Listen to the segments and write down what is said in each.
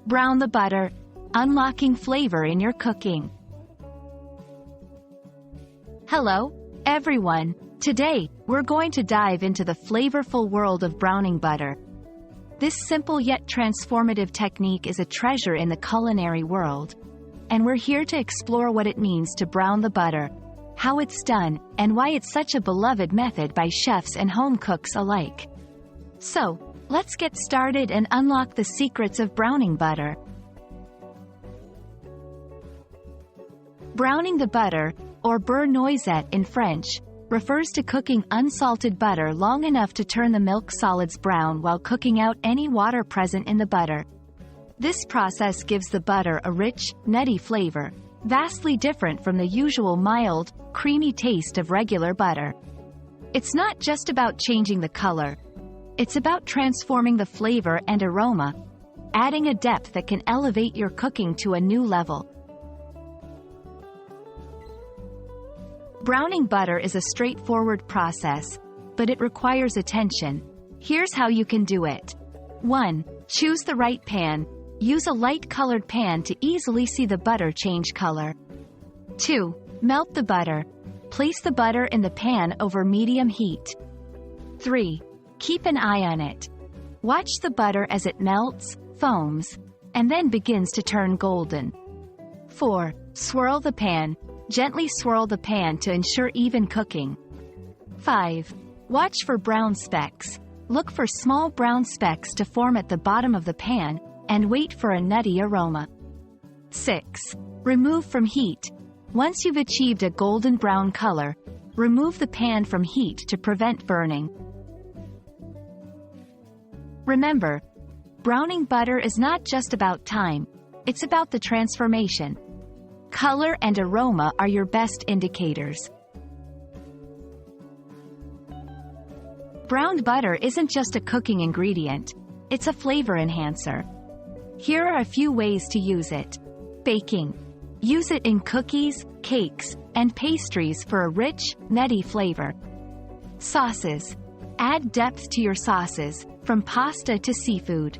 Brown the butter, unlocking flavor in your cooking. Hello, everyone. Today, we're going to dive into the flavorful world of browning butter. This simple yet transformative technique is a treasure in the culinary world. And we're here to explore what it means to brown the butter, how it's done, and why it's such a beloved method by chefs and home cooks alike. So, let's get started and unlock the secrets of browning butter. Browning the butter, or beurre noisette in French, refers to cooking unsalted butter long enough to turn the milk solids brown while cooking out any water present in the butter. This process gives the butter a rich, nutty flavor, vastly different from the usual mild, creamy taste of regular butter. It's not just about changing the color. It's about transforming the flavor and aroma, adding a depth that can elevate your cooking to a new level. Browning butter is a straightforward process, but it requires attention. Here's how you can do it. 1. Choose the right pan. Use a light-colored pan to easily see the butter change color. 2. Melt the butter. Place the butter in the pan over medium heat. 3. Keep an eye on it. Watch the butter as it melts, foams, and then begins to turn golden. 4. Swirl the pan. Gently swirl the pan to ensure even cooking. 5. Watch for brown specks. Look for small brown specks to form at the bottom of the pan, and wait for a nutty aroma. 6. Remove from heat. Once you've achieved a golden brown color, remove the pan from heat to prevent burning. Remember, browning butter is not just about time, it's about the transformation. Color and aroma are your best indicators. Browned butter isn't just a cooking ingredient, it's a flavor enhancer. Here are a few ways to use it. Baking. Use it in cookies, cakes, and pastries for a rich, nutty flavor. Sauces. Add depth to your sauces, from pasta to seafood.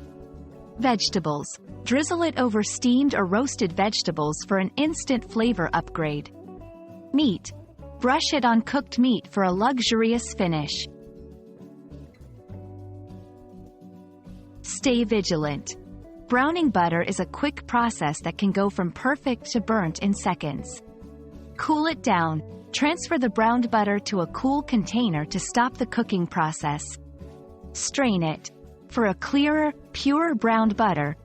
Vegetables. Drizzle it over steamed or roasted vegetables for an instant flavor upgrade. Meat. Brush it on cooked meat for a luxurious finish. Stay vigilant. Browning butter is a quick process that can go from perfect to burnt in seconds. Cool it down. Transfer the browned butter to a cool container to stop the cooking process. Strain it. For a clearer, pure browned butter,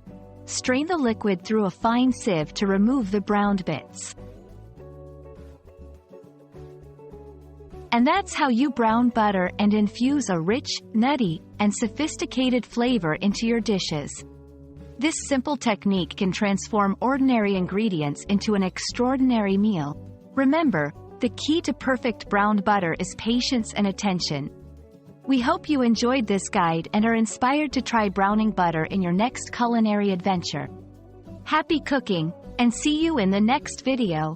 strain the liquid through a fine sieve to remove the browned bits. And that's how you brown butter and infuse a rich, nutty, and sophisticated flavor into your dishes. This simple technique can transform ordinary ingredients into an extraordinary meal. Remember, the key to perfect browned butter is patience and attention. We hope you enjoyed this guide and are inspired to try browning butter in your next culinary adventure. Happy cooking, and see you in the next video!